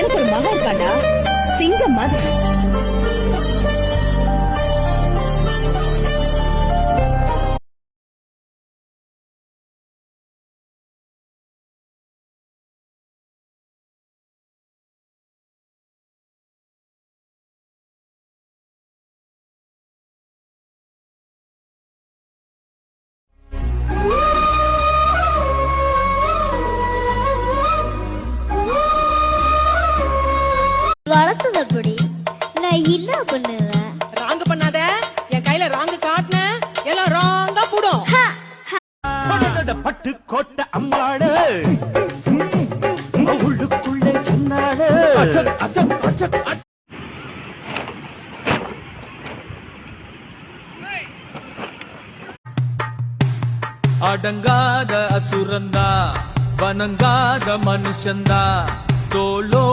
எனக்கு ஒரு மகன் இருக்காண்டா, சிங்கம் மாதிரி. வளர்த்தது அப்படி நான் என்ன பண்ணுவேன்? ராங்கு பண்ணாத, என் கையில ராங்கு காட்டின எல்லாம் ராங்கா போடும். பட்டு கோட்டை அம்மாடு உள்ளுக்குள்ளே சொன்னாடு. அடங்காத அசுரந்தா வணங்காத மனுஷந்தா தோளோ